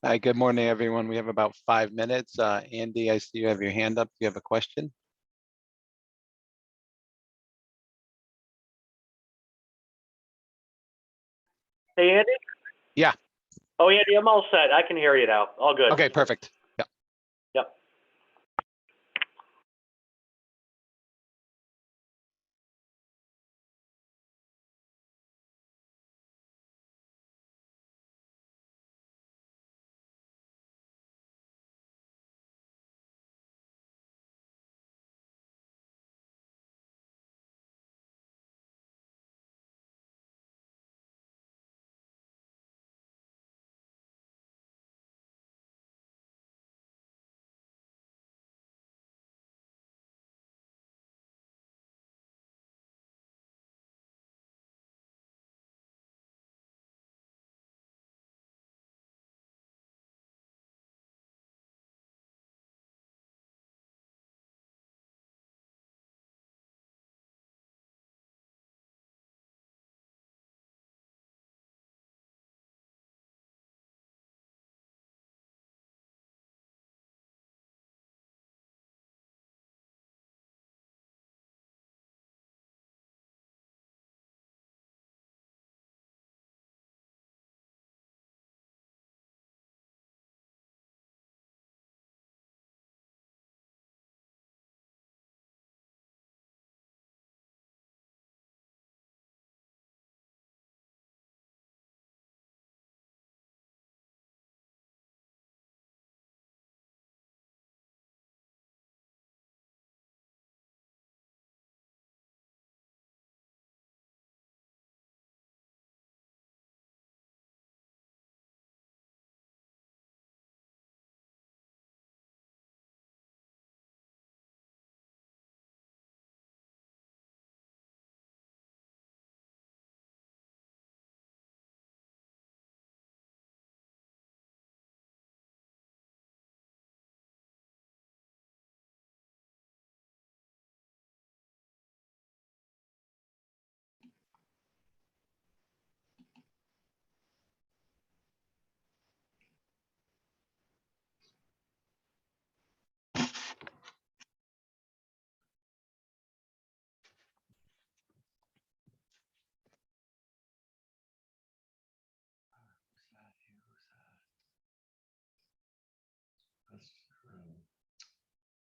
Hi, good morning, everyone. We have about 5 minutes. Andy, I see you have your hand up. Do you have a question? Hey, Andy? Yeah. Oh, Andy, I'm all set. I can hear you now. All good. Okay, perfect. Yeah. Yep.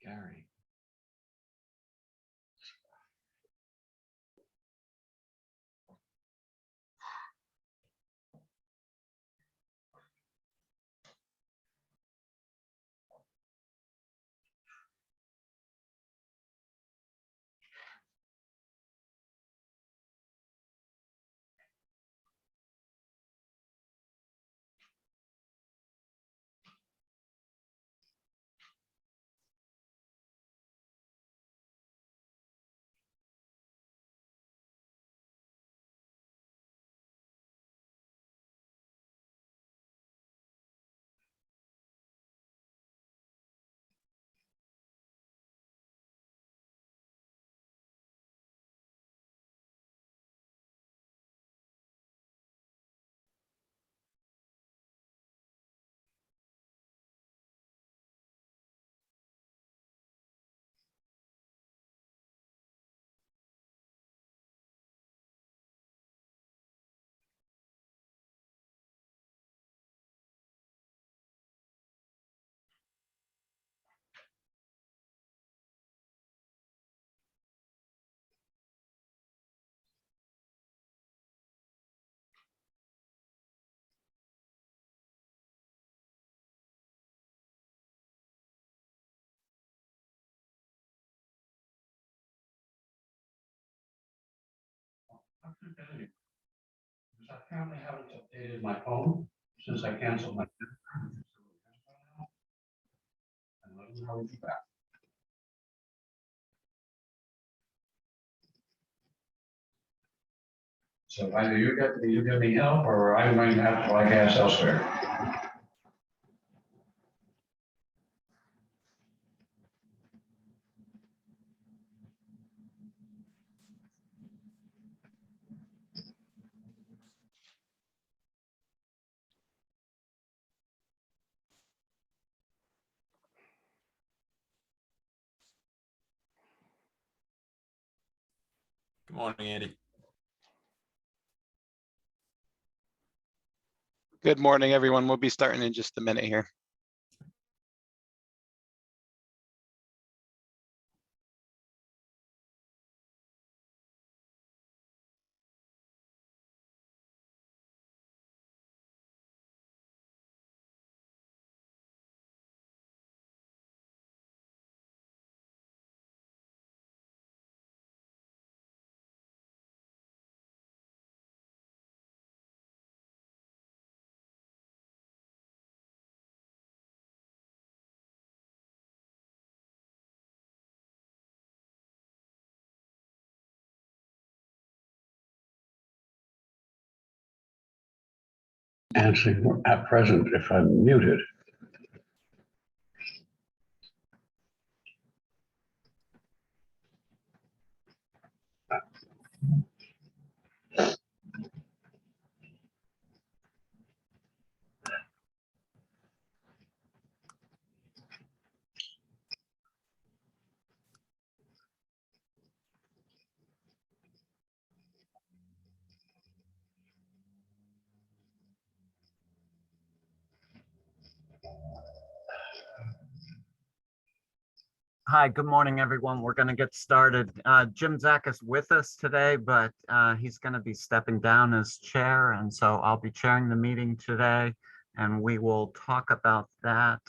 Gary. Because I apparently haven't updated my phone since I canceled my. And let me know when you're back. So either you get me help or I might have to like ask elsewhere. Morning, Andy. Good morning, everyone. We'll be starting in just a minute here. Answering at present if I'm muted. Hi, good morning, everyone. We're going to get started. Jim Zak is with us today, but he's going to be stepping down as chair, and so I'll be chairing the meeting today, and we will talk about that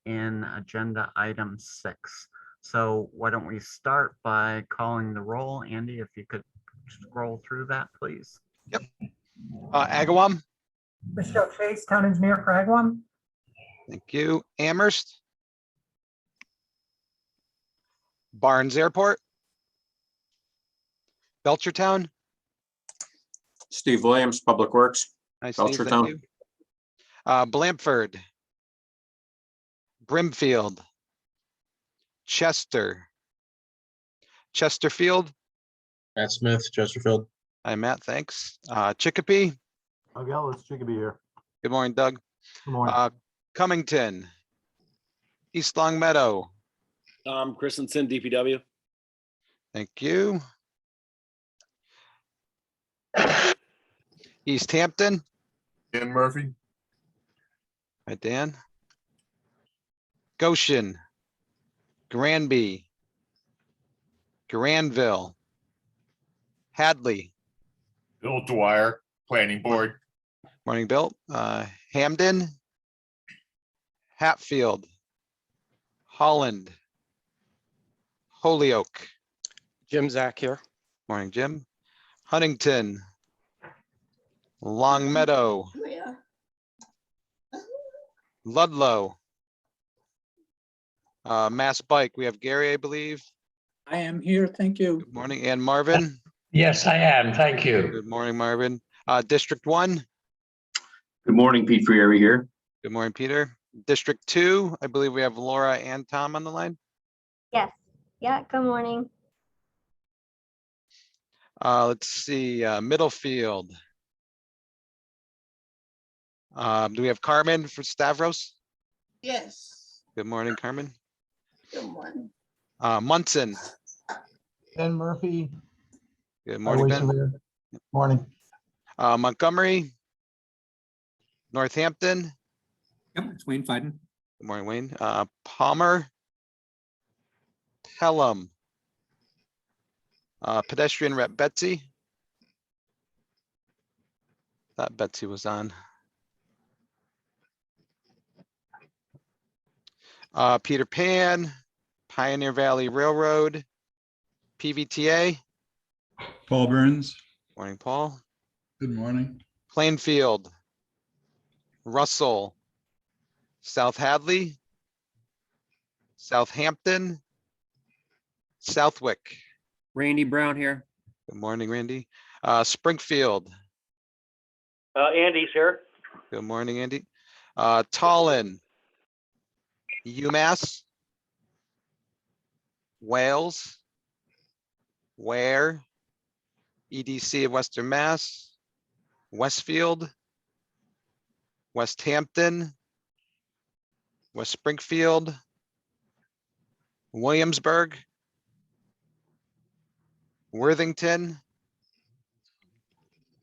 in agenda item 6. So why don't we start by calling the roll? Andy, if you could scroll through that, please. Agawam, Michelle Chase, Town Engineer for Agawam. thank you. Amherst. Barnes Airport. Belchertown. Steve Williams, Public Works. Nice, Steve, thank Belchertown. you. Blamford. Brimfield. Chester. Chesterfield. Matt Smith, Chesterfield. Hi, Matt, thanks. Chicopee. Okay, let's Chicopee here. Good morning, Doug. Good morning. Cummington. East Long Meadow. Tom Christensen, DPW. Thank you. East Hampton. Dan Murphy. Hi, Dan. Goshen. Granby. Granville. Hadley. Bill Dwyer, Planning Board. Morning, Bill. Hamden. Hatfield. Holland. Holyoke. Jim Zak here. Morning, Jim. Huntington. Long Meadow. Ludlow. Mass Bike. We have Gary, I believe. I am here, thank you. Good morning. And Marvin. Yes, I am. Thank you. Good morning, Marvin. District 1. Good morning, Pete Frieri here. Good morning, Peter. District 2. I believe we have Laura and Tom on the line. Yes. Yeah, good morning. Let's see, Middlefield. Do we have Carmen for Stavros? Yes, Good morning, Carmen. good morning. Munson. Dan Murphy. Good morning, Ben. Morning. Montgomery. Northampton. Yep, it's Wayne Fiden. Good morning, Wayne. Palmer. Pelham. Pedestrian rep Betsy. Thought Betsy was on. Peter Pan. Pioneer Valley Railroad. PVTA. Paul Burns. Morning, Paul. Good morning. Plainfield. Russell. South Hadley. Southampton. Southwick. Randy Brown here. Good morning, Randy. Springfield. Andy's here. Good morning, Andy. Tallinn. UMass. Wales. Ware. EDC of Western Mass. Westfield. West Hampton. West Springfield. Williamsburg. Worthington.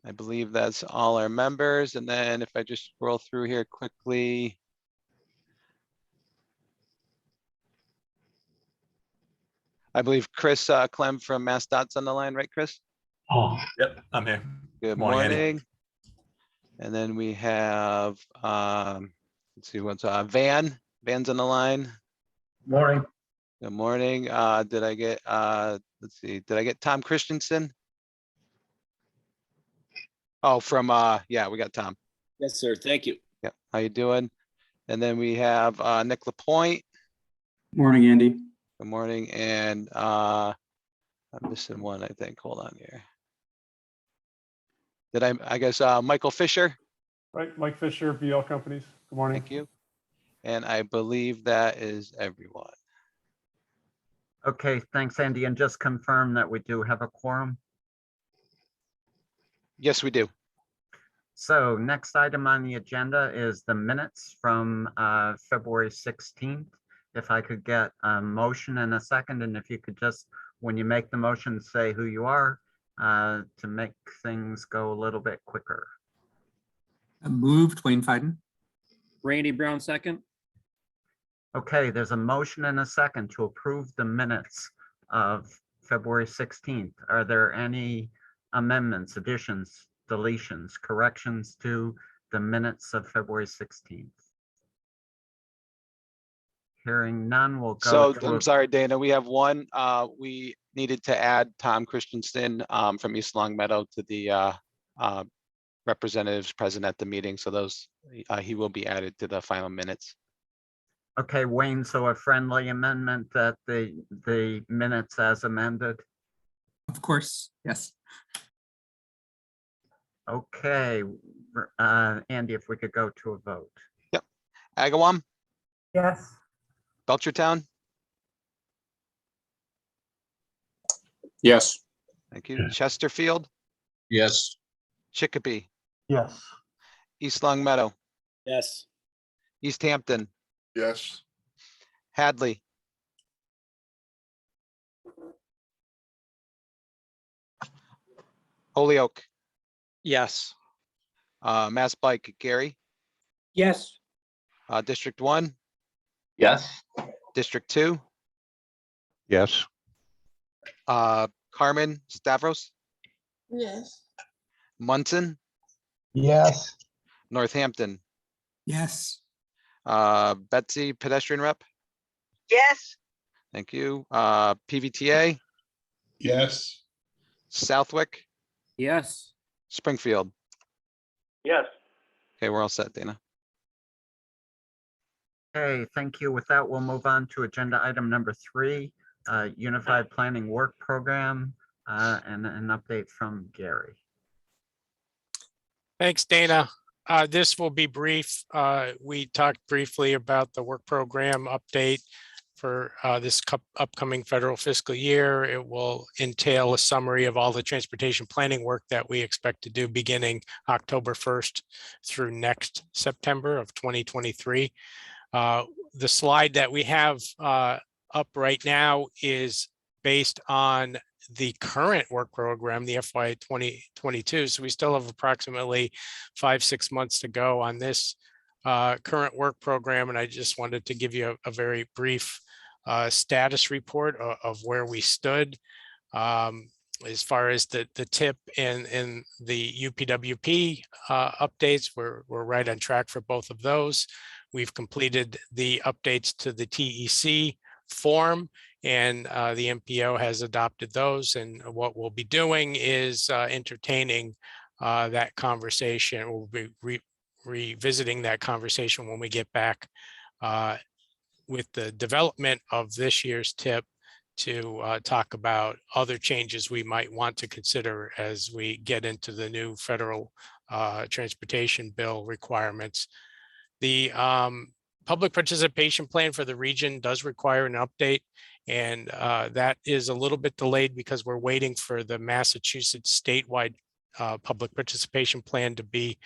I believe that's all our members. And then if I just scroll through here quickly. I believe Chris Clem from MassDOT's on the line, right, Chris? Oh, yep, I'm here. Good Morning, Andy. morning. And then we have, let's see what's Van's on the line. Morning. Good morning. Did I get, let's see, did I get Tom Christensen? Oh, from, yeah, we got Tom. Yes, sir. Thank you. Yep. How you doing? And then we have Nick Lapointe. Morning, Andy. Good morning. And I'm missing one, I think. Hold on here. Did I guess Michael Fisher? Right, Mike Fisher, BL Companies. Good morning. Thank you. And I believe that is everyone. Okay, thanks, Andy. And just confirm that we do have a quorum. Yes, we do. So next item on the agenda is the minutes from February 16th. If I could get a motion and a second, and if you could just, when you make the motion, say who you are to make things go a little bit quicker. Moved, Wayne Fiden. Randy Brown, second. Okay, there's a motion and a second to approve the minutes of February 16th. Are there any amendments, additions, deletions, corrections to the minutes of February 16th? Hearing none, we'll go So to I'm sorry, Dana, we have one. We needed to add Tom Christensen from East Long Meadow to the representatives present at the meeting. So those, he will be added to the final minutes. Okay, Wayne, so a friendly amendment that the minutes as amended. Of course, yes. Okay, Andy, if we could go to a vote. Agawam, yes, Belchertown, Yes. thank you. Chesterfield, Yes. Chicopee, Yes. East Long Meadow, Yes. East Hampton, Yes. Hadley, Holyoke, Yes. Mass Pike, Gary, Yes. District 1, Yes. District 2, Yes. Carmen, Stavros, Yes. Munson, Yes. Northampton, Yes. Betsy, pedestrian rep, Yes. thank you. PVTA, Yes. Southwick, Yes. Springfield. Yes. Okay, we're all set, Dana. Okay, thank you. With that, we'll move on to agenda item number 3, Unified Planning Work Program, and an update from Gary. Thanks, Dana. This will be brief. We talked briefly about the work program update for this upcoming federal fiscal year. It will entail a summary of all the transportation planning work that we expect to do beginning October 1st through next September of 2023. The slide that we have up right now is based on the current work program, the FY 2022. So we still have approximately 5-6 months to go on this current work program. And I just wanted to give you a very brief status report of where we stood. As far as the tip and the UPWP updates, we're right on track for both of those. We've completed the updates to the TEC form, and the MPO has adopted those. And what we'll be doing is entertaining that conversation. We'll be revisiting that conversation when we get back with the development of this year's tip to talk about other changes we might want to consider as we get into the new federal transportation bill requirements. The public participation plan for the region does require an update, and that is a little bit delayed because we're waiting for the Massachusetts statewide public participation plan to be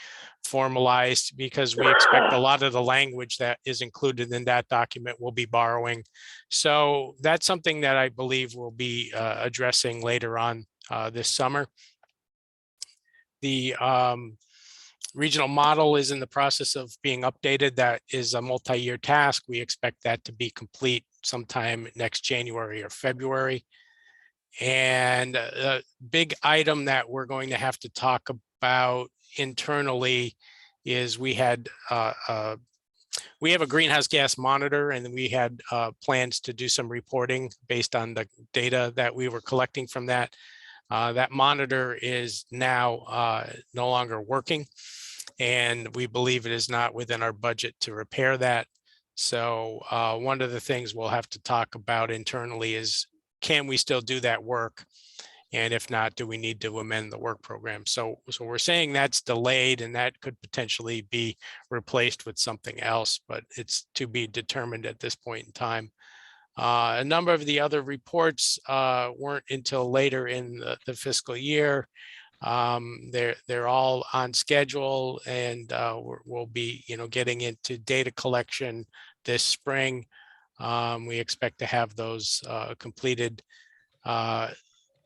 formalized, because we expect a lot of the language that is included in that document will be borrowing. So that's something that I believe we'll be addressing later on this summer. The regional model is in the process of being updated. That is a multi-year task. We expect that to be complete sometime next January or February. And a big item that we're going to have to talk about internally is we have a greenhouse gas monitor, and we had plans to do some reporting based on the data that we were collecting from that. That monitor is now no longer working, and we believe it is not within our budget to repair that. So one of the things we'll have to talk about internally is, can we still do that work? And if not, do we need to amend the work program? So we're saying that's delayed, and that could potentially be replaced with something else, but it's to be determined at this point in time. A number of the other reports weren't until later in the fiscal year. They're all on schedule, and we'll be getting into data collection this spring. We expect to have those completed.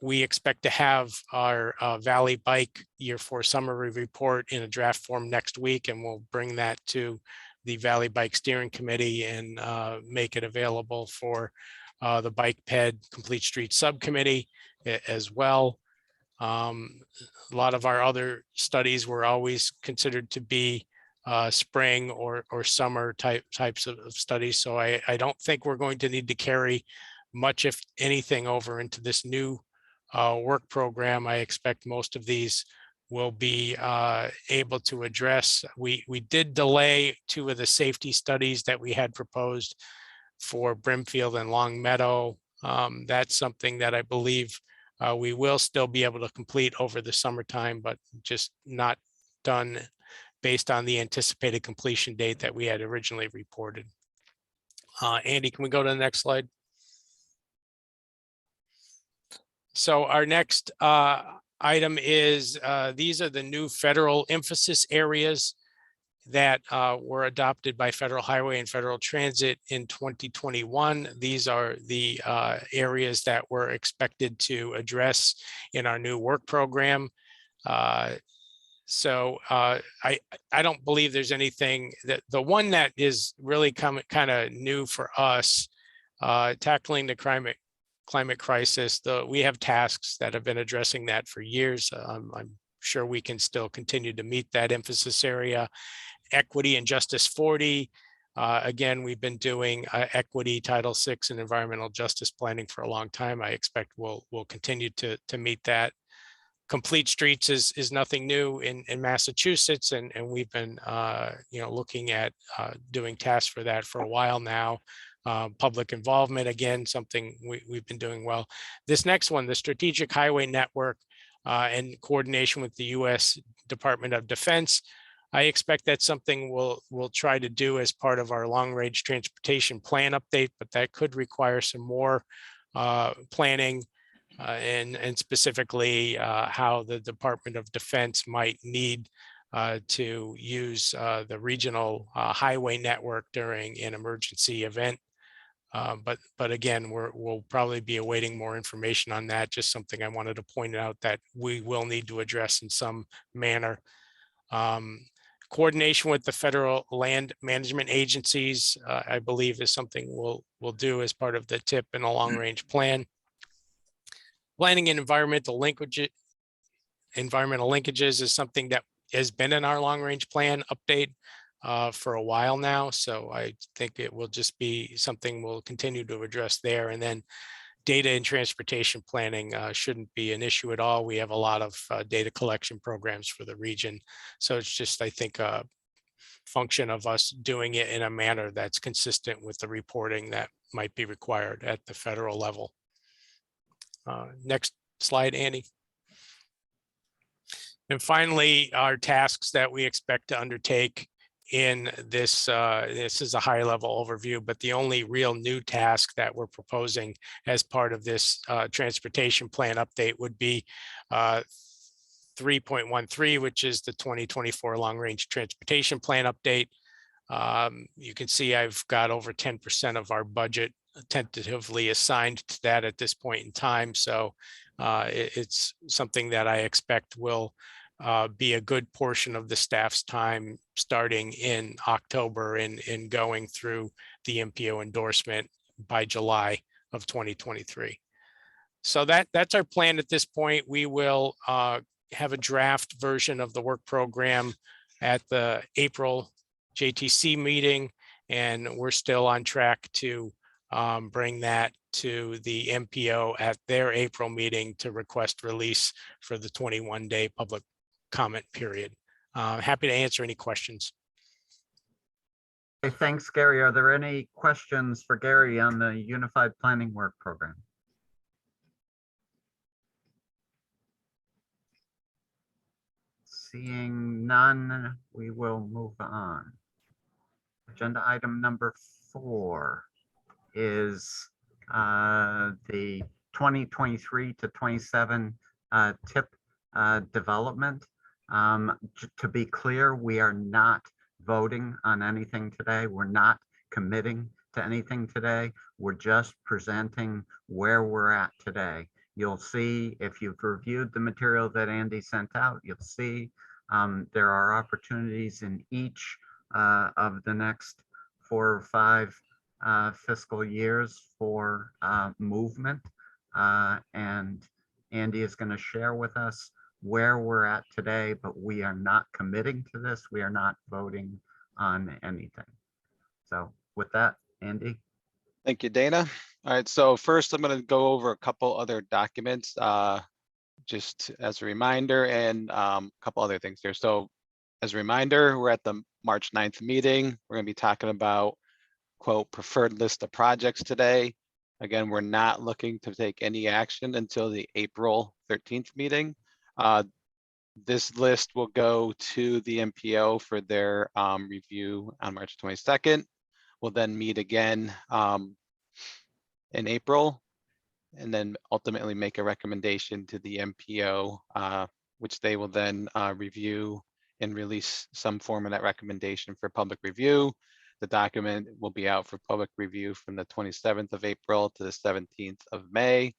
We expect to have our Valley Bike Year 4 summary report in a draft form next week, and we'll bring that to the Valley Bike Steering Committee and make it available for the Bike Ped Complete Street Subcommittee as well. A lot of our other studies were always considered to be spring or summer types of studies. So I don't think we're going to need to carry much, if anything, over into this new work program. I expect most of these will be able to address. We did delay 2 of the safety studies that we had proposed for Brimfield and Long Meadow. That's something that I believe we will still be able to complete over the summertime, but just not done based on the anticipated completion date that we had originally reported. Andy, can we go to the next slide? So our next item is, these are the new federal emphasis areas that were adopted by Federal Highway and Federal Transit in 2021. These are the areas that we're expected to address in our new work program. So I don't believe there's anything that, the one that is really kind of new for us, tackling the climate crisis. We have tasks that have been addressing that for years. I'm sure we can still continue to meet that emphasis area. Equity and Justice 40. Again, we've been doing equity, Title VI, and environmental justice planning for a long time. I expect we'll continue to meet that. Complete Streets is nothing new in Massachusetts, and we've been looking at doing tasks for that for a while now. Public involvement, again, something we've been doing well. This next one, the Strategic Highway Network, in coordination with the U.S. Department of Defense. I expect that's something we'll try to do as part of our long-range transportation plan update, but that could require some more planning, and specifically how the Department of Defense might need to use the regional highway network during an emergency event. But again, we'll probably be awaiting more information on that. Just something I wanted to point out that we will need to address in some manner. Coordination with the federal land management agencies, I believe, is something we'll do as part of the TIP and a long range plan. Planning and environmental linkages is something that has been in our long range plan update for a while now. So I think it will just be something we'll continue to address there. And then data and transportation planning shouldn't be an issue at all. We have a lot of data collection programs for the region. So it's just, I think, a function of us doing it in a manner that's consistent with the reporting that might be required at the federal level. Next slide, Andy. And finally, our tasks that we expect to undertake in this, this is a high level overview, but the only real new task that we're proposing as part of this transportation plan update would be 3.13, which is the 2024 long range transportation plan update. You can see I've got over 10% of our budget tentatively assigned to that at this point in time. So It's something that I expect will be a good portion of the staff's time starting in October and going through the MPO endorsement by July of 2023. So that's our plan at this point. We will have a draft version of the work program at the April JTC meeting, and we're still on track to bring that to the MPO at their April meeting to request release for the 21-day public comment period. Happy to answer any questions. Okay, thanks, Gary. Are there any questions for Gary on the Unified Planning Work Program? Seeing none, we will move on. Agenda item number 4 is the 2023 to 27 TIP development. To be clear, we are not voting on anything today. We're not committing to anything today. We're just presenting where we're at today. You'll see, if you've reviewed the material that Andy sent out, you'll see there are opportunities in each of the next 4 or 5 fiscal years for movement. And Andy is going to share with us where we're at today, but we are not committing to this. We are not voting on anything. So with that, Andy. Thank you, Dana. All right, so first I'm going to go over a couple other documents just as a reminder, and a couple other things here. So as a reminder, we're at the March 9th meeting. We're going to be talking about, quote, preferred list of projects today. Again, we're not looking to take any action until the April 13th meeting. This list will go to the MPO for their review on March 22nd. We'll then meet again in April, and then ultimately make a recommendation to the MPO, which they will then review and release some form of that recommendation for public review. The document will be out for public review from the 27th of April to the 17th of May.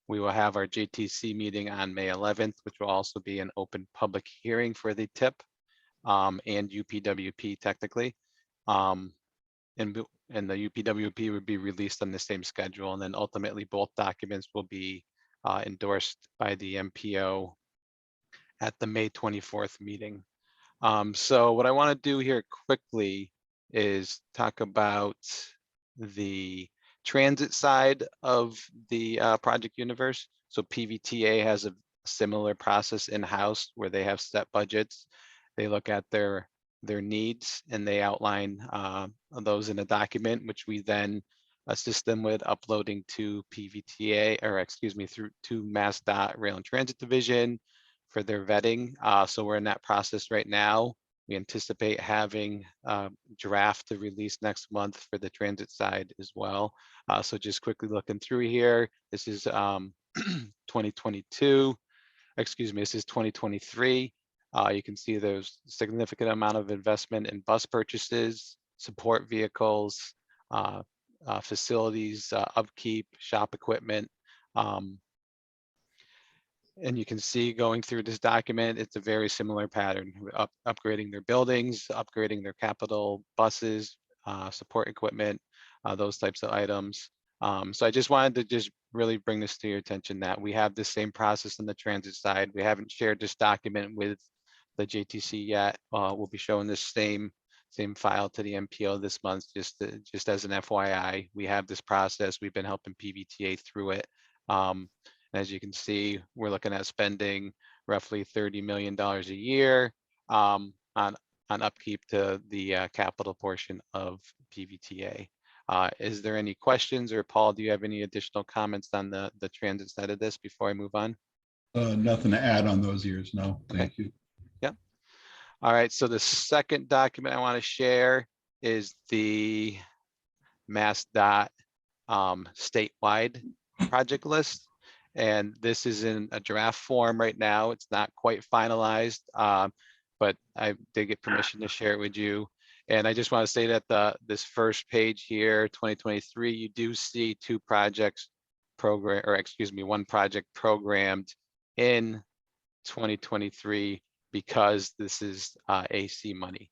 We will have our JTC meeting on May 11th, which will also be an open public hearing for the TIP and UPWP technically. And the UPWP would be released on the same schedule. And then ultimately both documents will be endorsed by the MPO at the May 24th meeting. So what I want to do here quickly is talk about the transit side of the project universe. So PVTA has a similar process in-house where they have set budgets. They look at their needs and they outline those in a document, which we then assist them with uploading to PVTA, or excuse me, through to MassDOT Rail and Transit Division for their vetting. So we're in that process right now. We anticipate having a draft to release next month for the transit side as well. So just quickly looking through here, this is 2022, excuse me, this is 2023. You can see there's a significant amount of investment in bus purchases, support vehicles, facilities, upkeep, shop equipment. And you can see going through this document, it's a very similar pattern, upgrading their buildings, upgrading their capital buses, support equipment, those types of items. So I just wanted to just really bring this to your attention that we have the same process on the transit side. We haven't shared this document with the JTC yet. We'll be showing this same file to the MPO this month, just as an FYI. We have this process. We've been helping PVTA through it. As you can see, we're looking at spending roughly $30 million a year on upkeep to the capital portion of PVTA. Is there any questions, or Paul, do you have any additional comments on the transit side of this before I move on? Nothing to add on those years. No, thank you. Yep. All right, so the second document I want to share is the MassDOT statewide project list. And this is in a draft form right now. It's not quite finalized, but I did get permission to share it with you. And I just want to say that this first page here, 2023, you do see 2 projects program, or excuse me, one project programmed in 2023 because this is AC money.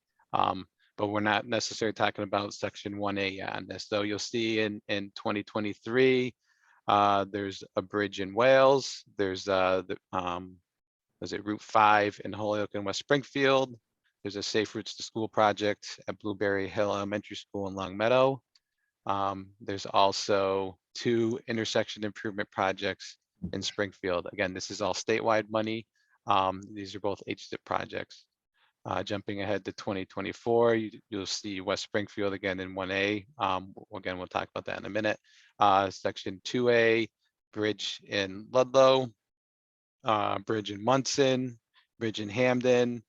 But we're not necessarily talking about section 1A on this. So you'll see in 2023, there's a bridge in Wales. There's was it Route 5 in Holyoke and West Springfield. There's a Safe Routes to School project at Blueberry Hill Elementary School in Long Meadow. There's also 2 intersection improvement projects in Springfield. Again, this is all statewide money. These are both HSIP projects. Jumping ahead to 2024, you'll see West Springfield again in 1A. Again, we'll talk about that in a minute. Section 2A, bridge in Ludlow, bridge in Munson, bridge in Hamden,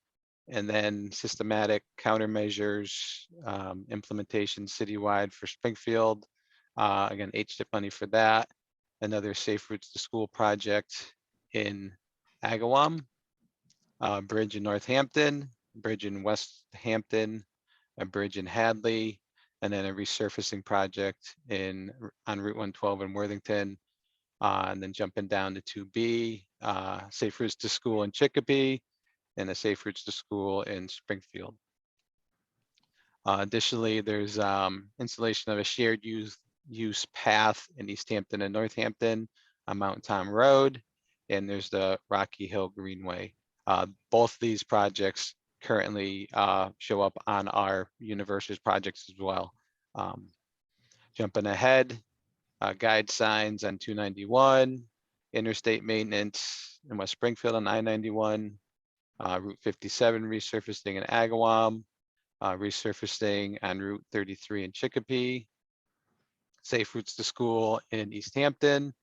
and then systematic countermeasures, implementation citywide for Springfield. Again, HTIP money for that. Another Safe Routes to School project in Agawam, bridge in Northampton, bridge in West Hampton, a bridge in Hadley, and then a resurfacing project on Route 112 in Worthington. And then jumping down to 2B, Safe Routes to School in Chicopee, and a Safe Routes to School in Springfield. Additionally, there's installation of a shared use path in East Hampton and Northampton on Mount Tom Road, and there's the Rocky Hill Greenway. Both these projects currently show up on our Universes projects as well. Jumping ahead, guide signs on 291, interstate maintenance in West Springfield on I-91, Route 57 resurfacing in Agawam, resurfacing on Route 33 in Chicopee, Safe Routes to School in East Hampton,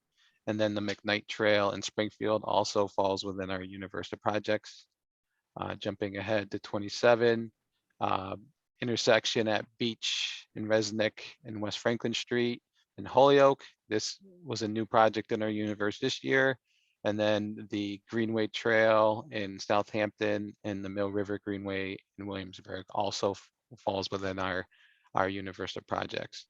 and then the McKnight Trail in Springfield also falls within our Universa projects. Jumping ahead to 27, intersection at Beach in Resnick and West Franklin Street in Holyoke. This was a new project in our universe this year. And then the Greenway Trail in Southampton and the Mill River Greenway in Williamsburg also falls within our Universa projects.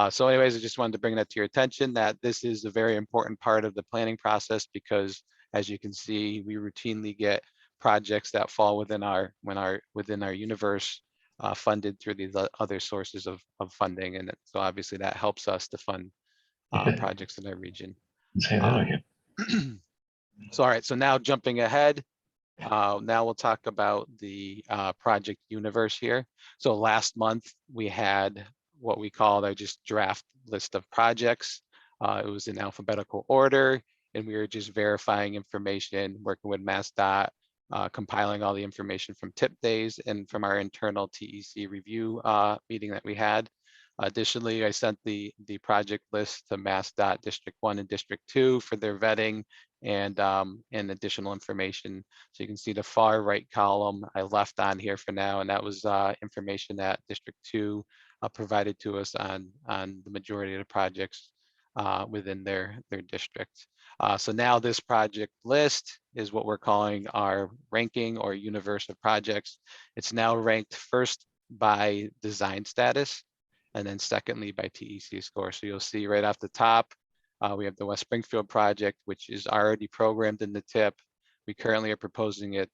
So anyways, I just wanted to bring that to your attention that this is a very important part of the planning process because as you can see, we routinely get projects that fall within our universe funded through these other sources of funding. And so obviously that helps us to fund projects in our region. So, all right, so now jumping ahead, now we'll talk about the project universe here. So last month we had what we called our just draft list of projects. It was in alphabetical order and we were just verifying information, working with MassDOT, compiling all the information from TIP days and from our internal TEC review meeting that we had. Additionally, I sent the project list to MassDOT District 1 and District 2 for their vetting and additional information. So you can see the far right column I left on here for now, and that was information that District 2 provided to us on the majority of the projects within their district. So now this project list is what we're calling our ranking or universe of projects. It's now ranked first by design status, and then secondly by TEC score. So you'll see right off the top, we have the West Springfield project, which is already programmed in the TIP. We currently are proposing to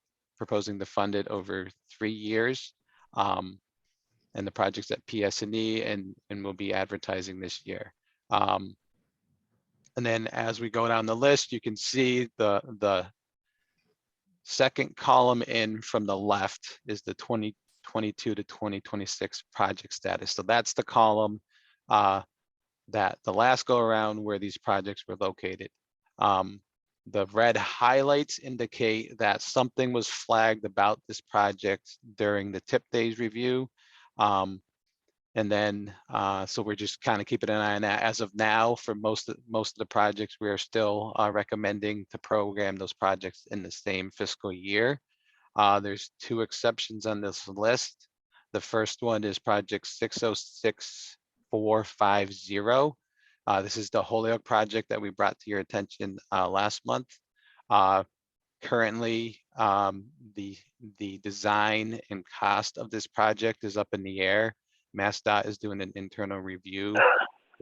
fund it over 3 years. And the project's at PS&E and we'll be advertising this year. And then as we go down the list, you can see the second column in from the left is the 2022 to 2026 project status. So that's the column that the last go around where these projects were located. The red highlights indicate that something was flagged about this project during the TIP days review. And then, so we're just kind of keeping an eye on that. As of now, for most of the projects, we are still recommending to program those projects in the same fiscal year. There's 2 exceptions on this list. The first one is project 606450. This is the Holyoke project that we brought to your attention last month. Currently, the design and cost of this project is up in the air. MassDOT is doing an internal review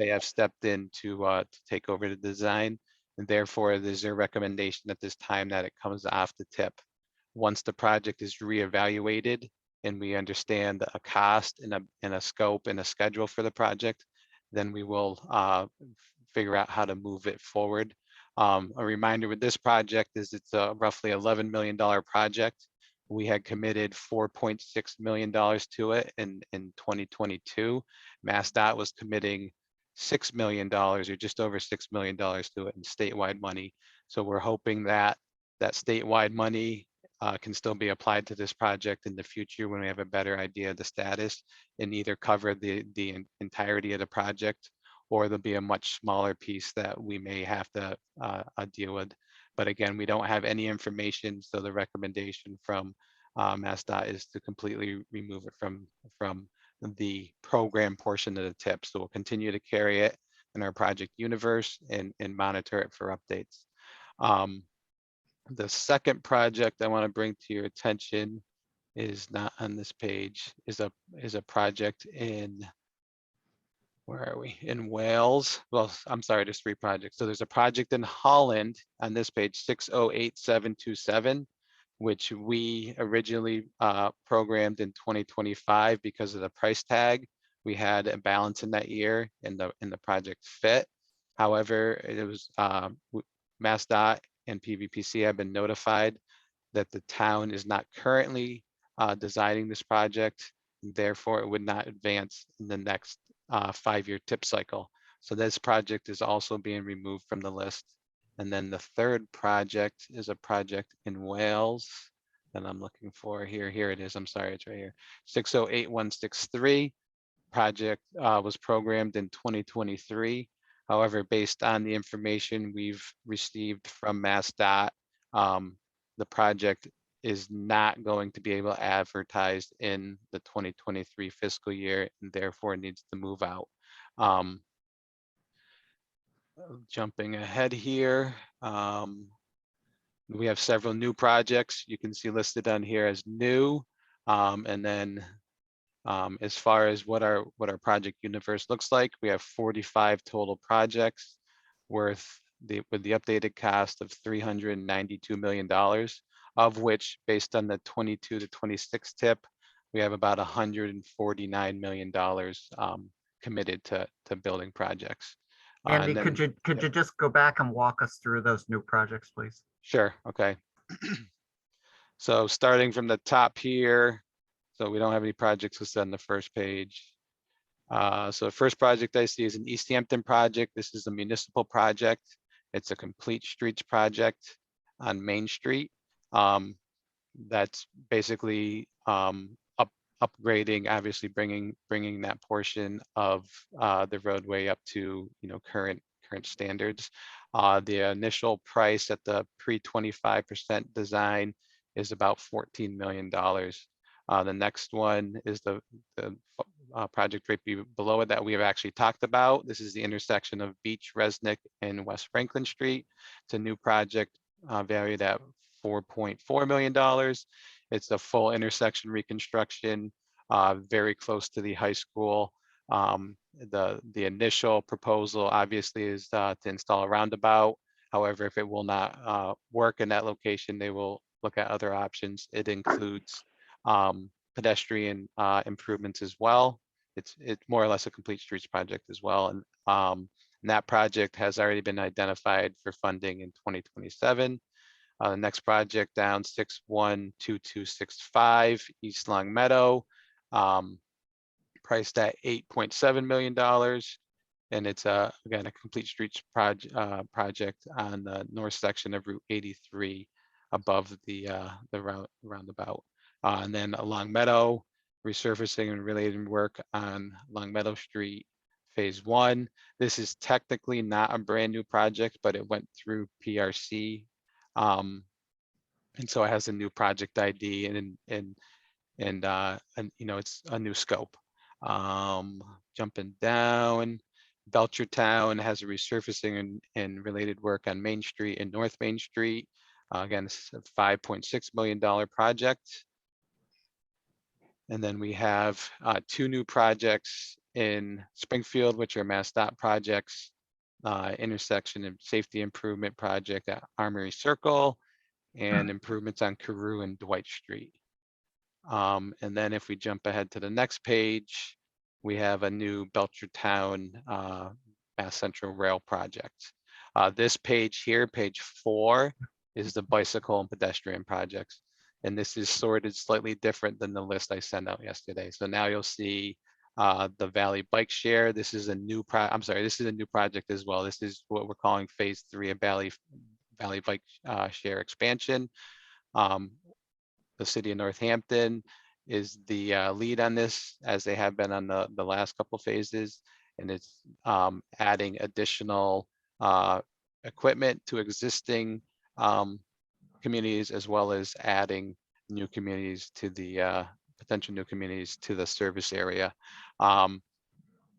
they have stepped in to take over the design. And therefore, there's a recommendation at this time that it comes off the tip. Once the project is reevaluated and we understand a cost and a scope and a schedule for the project, then we will figure out how to move it forward. A reminder with this project is it's a roughly $11 million project. We had committed $4.6 million to it in 2022. MassDOT was committing $6 million or just over $6 million to it in statewide money. So we're hoping that that statewide money can still be applied to this project in the future when we have a better idea of the status and either cover the entirety of the project, or there'll be a much smaller piece that we may have to deal with. But again, we don't have any information, so the recommendation from MassDOT is to completely remove it from the program portion of the tip. So we'll continue to carry it in our project universe and monitor it for updates. The second project I want to bring to your attention is not on this page, is a project in, where are we? In Wales. Well, I'm sorry, there's 3 projects. So there's a project in Holland on this page, 608727, which we originally programmed in 2025 because of the price tag. We had a balance in that year and the project fit. However, it was MassDOT and PVPC have been notified that the town is not currently designing this project. Therefore, it would not advance in the next 5-year tip cycle. So this project is also being removed from the list. And then the third project is a project in Wales that I'm looking for here. Here it is. I'm sorry, it's right here. 608163 project was programmed in 2023. However, based on the information we've received from MassDOT, the project is not going to be able to advertise in the 2023 fiscal year and therefore needs to move out. Jumping ahead here, we have several new projects you can see listed on here as new. And then as far as what our project universe looks like, we have 45 total projects with the updated cost of $392 million, of which, based on the 22 to 26 tip, we have about $149 million committed to building projects. Andy, And then- could you just go back and walk us through those new projects, please? Sure, okay. So starting from the top here, so we don't have any projects listed on the first page. So the first project I see is an East Hampton project. This is a municipal project. It's a complete streets project on Main Street. That's basically upgrading, obviously bringing that portion of the roadway up to current standards. The initial price at the pre-25% design is about $14 million. The next one is the project right below it that we have actually talked about. This is the intersection of Beach, Resnick, and West Franklin Street. It's a new project valued at $4.4 million. It's a full intersection reconstruction, very close to the high school. The initial proposal obviously is to install a roundabout. However, if it will not work in that location, they will look at other options. It includes pedestrian improvements as well. It's more or less a complete streets project as well. And that project has already been identified for funding in 2027. The next project down, 612265 East Long Meadow, priced at $8.7 million. And it's again a complete streets project on the north section of Route 83 above the roundabout. And then Long Meadow, resurfacing and related work on Long Meadow Street, Phase 1. This is technically not a brand new project, but it went through PRC. And so it has a new project ID and it's a new scope. Jumping down, Belchertown has a resurfacing and related work on Main Street and North Main Street. Again, it's a $5.6 million project. And then we have 2 new projects in Springfield, which are MassDOT projects, intersection and safety improvement project at Armory Circle, and improvements on Carew and Dwight Street. And then if we jump ahead to the next page, we have a new Belchertown Mass Central Rail project. This page here, page 4, is the bicycle and pedestrian projects. And this is sorted slightly different than the list I sent out yesterday. So now you'll see the Valley Bike Share. This is a new this is a new project as well. This is what we're calling phase 3 of Valley Bike Share expansion. The city of Northampton is the lead on this, as they have been on the last couple phases, and it's adding additional equipment to existing communities, as well as adding new communities to the potential new communities to the service area. And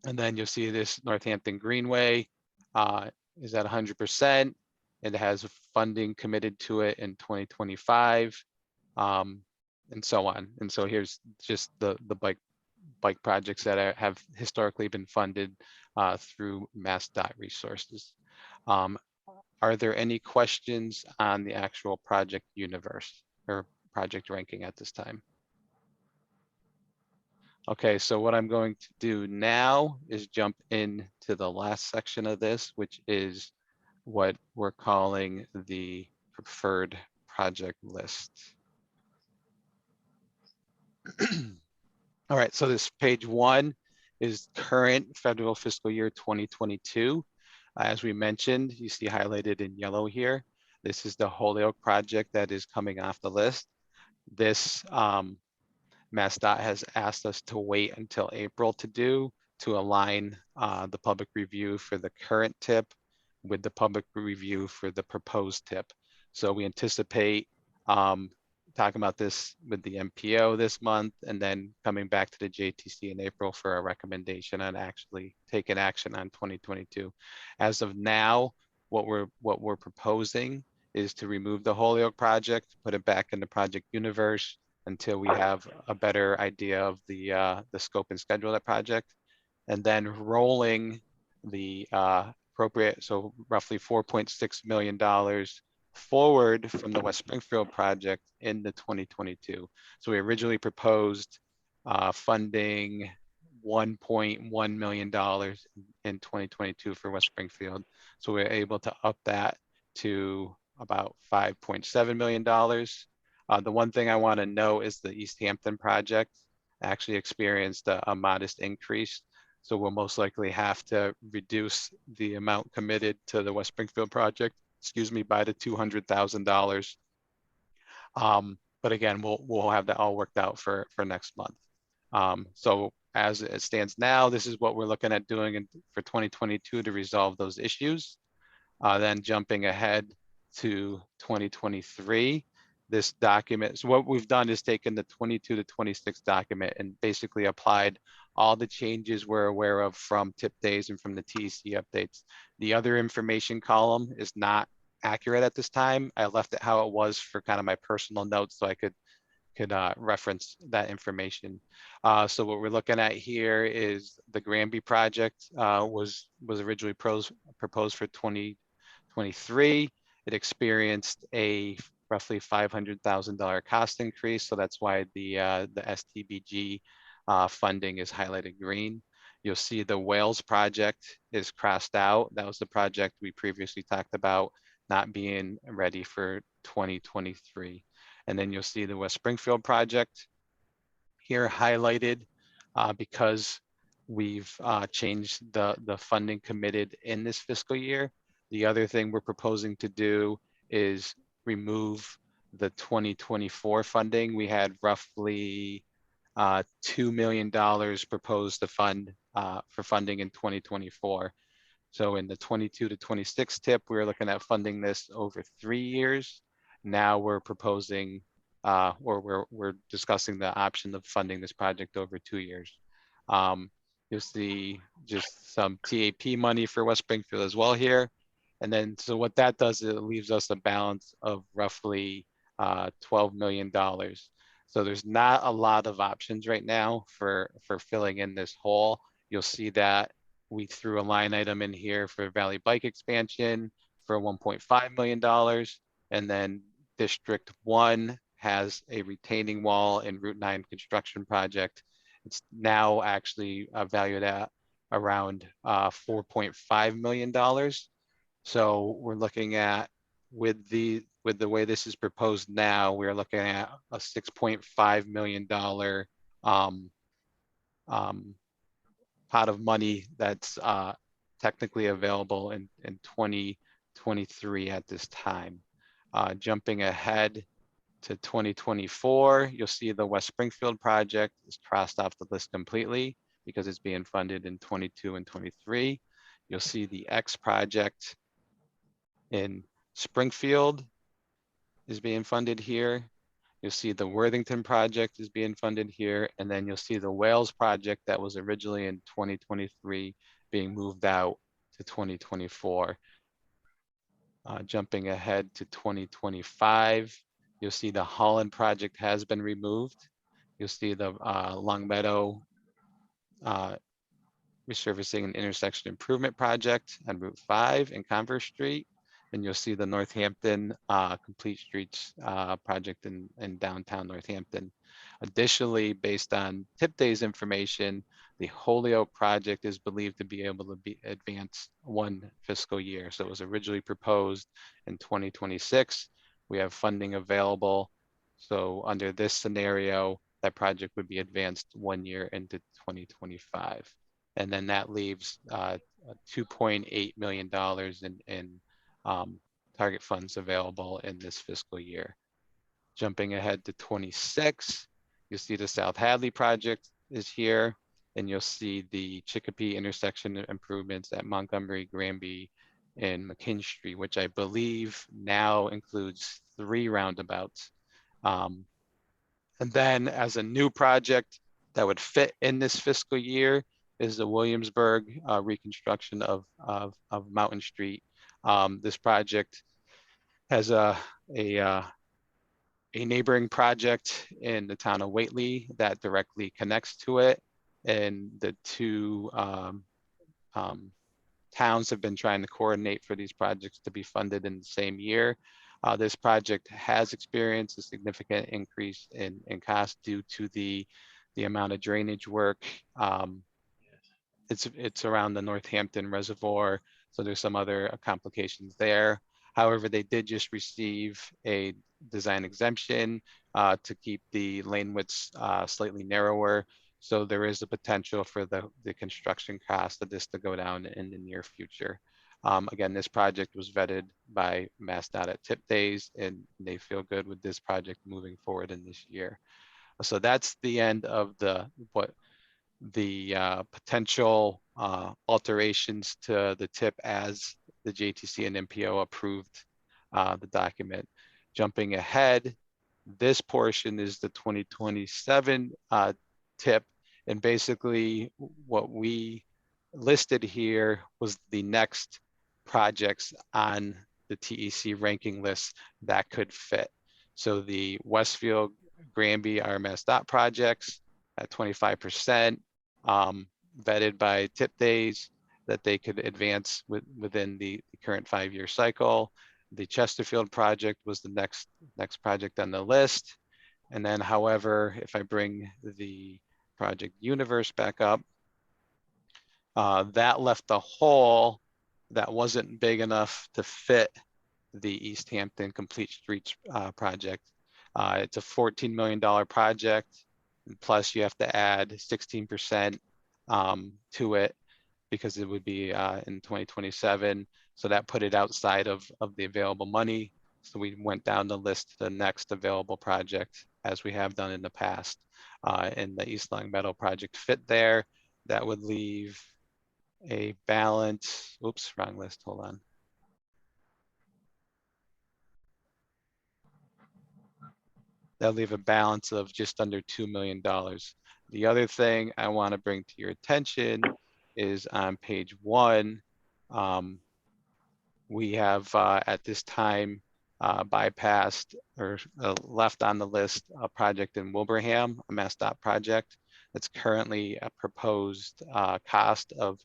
then you'll see this Northampton Greenway is at 100%. It has funding committed to it in 2025. And so on. And so here's just the bike projects that have historically been funded through MassDOT resources. Are there any questions on the actual project universe or project ranking at this time? Okay, so what I'm going to do now is jump into the last section of this, which is what we're calling the preferred project list. All right, so this page 1 is current federal fiscal year 2022. As we mentioned, you see highlighted in yellow here. This is the Holyoke project that is coming off the list. This MassDOT has asked us to wait until April to align the public review for the current tip with the public review for the proposed tip. So we anticipate talking about this with the MPO this month, and then coming back to the JTC in April for a recommendation on actually taking action on 2022. As of now, what we're proposing is to remove the Holyoke project, put it back in the project universe until we have a better idea of the scope and schedule of that project, and then rolling the appropriate, so roughly $4.6 million forward from the West Springfield project into 2022. So we originally proposed funding $1.1 million in 2022 for West Springfield. So we're able to up that to about $5.7 million. The one thing I want to know is the East Hampton project actually experienced a modest increase. So we'll most likely have to reduce the amount committed to the West Springfield project, by the $200,000. But again, we'll have that all worked out for next month. So as it stands now, this is what we're looking at doing for 2022 to resolve those issues. Then jumping ahead to 2023, this document. So what we've done is taken the 22 to 26 document and basically applied all the changes we're aware of from tip days and from the TEC updates. The other information column is not accurate at this time. I left it how it was for kind of my personal notes so I could reference that information. So what we're looking at here is the Granby project was originally proposed for 2023. It experienced a roughly $500,000 cost increase. So that's why the STBG funding is highlighted green. You'll see the Wales project is crossed out. That was the project we previously talked about not being ready for 2023. And then you'll see the West Springfield project here highlighted because we've changed the funding committed in this fiscal year. The other thing we're proposing to do is remove the 2024 funding. We had roughly $2 million proposed to fund for funding in 2024. So in the 22 to 26 tip, we were looking at funding this over 3 years. Now we're proposing, or we're discussing the option of funding this project over 2 years. You'll see just some TAP money for West Springfield as well here. And then, so what that does is it leaves us a balance of roughly $12 million. So there's not a lot of options right now for filling in this hole. you'll see that we threw a line item in here for Valley Bike expansion for $1.5 million. And then District 1 has a retaining wall and Route 9 construction project. It's now actually valued at around $4.5 million. So we're looking at, with the way this is proposed now, we're looking at a $6.5 million pot of money that's technically available in 2023 at this time. Jumping ahead to 2024, you'll see the West Springfield project is crossed off the list completely because it's being funded in 22 and 23. You'll see the X project in Springfield is being funded here. You'll see the Worthington project is being funded here. And then you'll see the Wales project that was originally in 2023 being moved out to 2024. Jumping ahead to 2025, you'll see the Holland project has been removed. You'll see the Long Meadow resurfacing and intersection improvement project on Route 5 and Converse Street. And you'll see the Northampton Complete Streets project in downtown Northampton. Additionally, based on TIP Days information, the Holyoke project is believed to be able to be advanced 1 fiscal year. So it was originally proposed in 2026. We have funding available. So under this scenario, that project would be advanced 1 year into 2025. And then that leaves $2.8 million in target funds available in this fiscal year. Jumping ahead to 26, you'll see the South Hadley project is here, and you'll see the Chicopee intersection improvements at Montgomery, Granby, and McKinstry, which I believe now includes 3 roundabouts. And then as a new project that would fit in this fiscal year is the Williamsburg reconstruction of Mountain Street. This project has a neighboring project in the town of Whately that directly connects to it. And the 2 towns have been trying to coordinate for these projects to be funded in the same year. This project has experienced a significant increase in cost due to the amount of drainage work. It's around the Northampton Reservoir, so there's some other complications there. However, they did just receive a design exemption to keep the lane widths slightly narrower. So there is a potential for the construction cost of this to go down in the near future. Again, this project was vetted by MassDOT at TIP Days, and they feel good with this project moving forward in this year. So that's the end of the potential alterations to the TIP as the JTC and MPO approved the document. Jumping ahead, this portion is the 2027 TIP, and basically what we listed here was the next projects on the TEC ranking list that could fit. So the Westfield, Granby, RMS projects at 25%, vetted by TIP Days that they could advance within the current 5-year cycle. The Chesterfield project was the next project on the list. And then, however, if I bring the project universe back up, that left a hole that wasn't big enough to fit the East Hampton Complete Streets project. It's a $14 million project, and plus you have to add 16% to it because it would be in 2027. So that put it outside of the available money. So we went down the list to the next available project, as we have done in the past. And the East Long Meadow project fit there. That would leave a balance, oops, wrong list, hold on. That'll leave a balance of just under $2 million. The other thing I want to bring to your attention is on page 1. We have at this time bypassed or left on the list a project in Wilbraham, a MassDOT project. That's currently a proposed cost of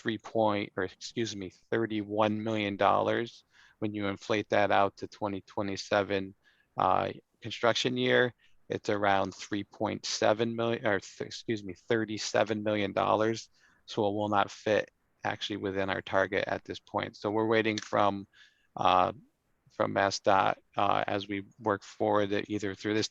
$31 million. When you inflate that out to 2027 construction year, it's around 3.7 million, or $37 million. So it will not fit actually within our target at this point. So we're waiting from MassDOT as we work forward either through this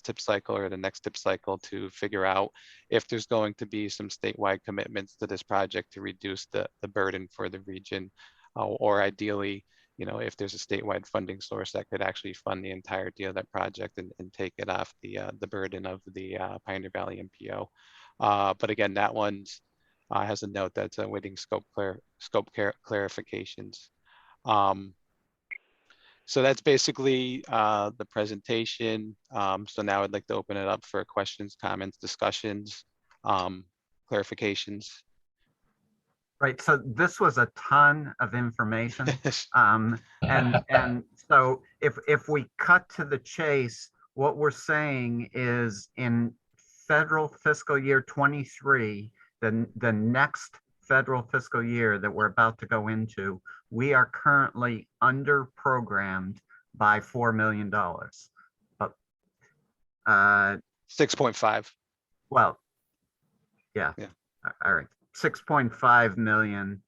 tip cycle or the next tip cycle to figure out if there's going to be some statewide commitments to this project to reduce the burden for the region, or ideally, you know, if there's a statewide funding source that could actually fund the entirety of that project and take it off the burden of the Pioneer Valley MPO. But again, that one's has a note that's awaiting scope clarifications. So that's basically the presentation. So now I'd like to open it up for questions, comments, discussions, clarifications. Right, so this was a ton of information. And so if we cut to the chase, what we're saying is in federal fiscal year 23, the next federal fiscal year that we're about to go into, we are currently under programmed by $4 million. But 6.5. well, yeah. All right. 6.5 million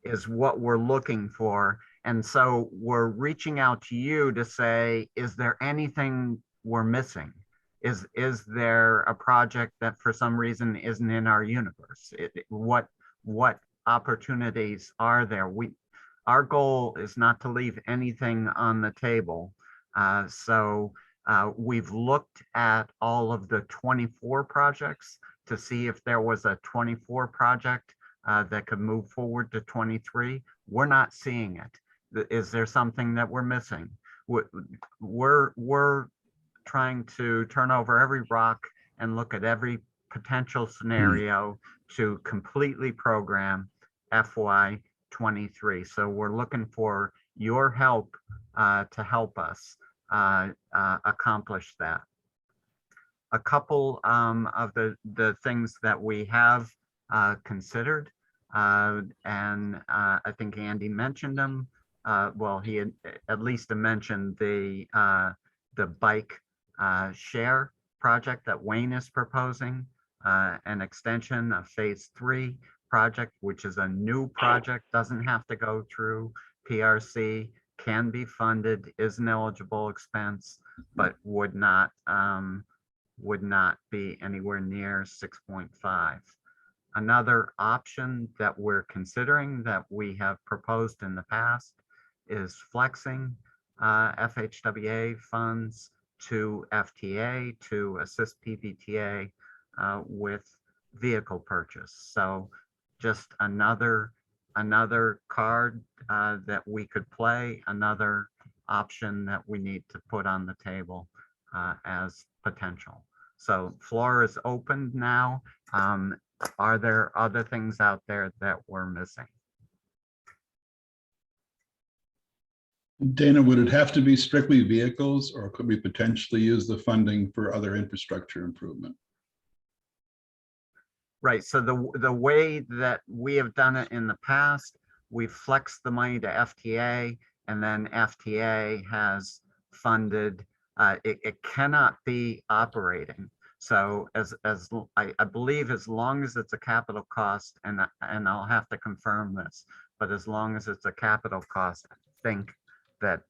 is what we're looking for. And so we're reaching out to you to say, is there anything we're missing? Is there a project that for some reason isn't in our universe? What opportunities are there? Our goal is not to leave anything on the table. So we've looked at all of the 24 projects to see if there was a 24 project that could move forward to 23. We're not seeing it. Is there something that we're missing? We're trying to turn over every rock and look at every potential scenario to completely program FY23. So we're looking for your help to help us accomplish that. A couple of the things that we have considered, and I think Andy mentioned them. Well, he had at least mentioned the bike share project that Wayne is proposing, an extension of phase 3 project, which is a new project, doesn't have to go through PRC, can be funded, is an eligible expense, but would not be anywhere near 6.5. Another option that we're considering that we have proposed in the past is flexing FHWA funds to FTA to assist PVTA with vehicle purchase. So just another card that we could play, another option that we need to put on the table as potential. So floor is open now. Are there other things out there that we're missing? Dana, would it have to be strictly vehicles, or could we potentially use the funding for other infrastructure improvement? Right, so the way that we have done it in the past, we've flexed the money to FTA, and then FTA has funded, it cannot be operating. So I believe as long as it's a capital cost, and I'll have to confirm this, but as long as it's a capital cost, I think that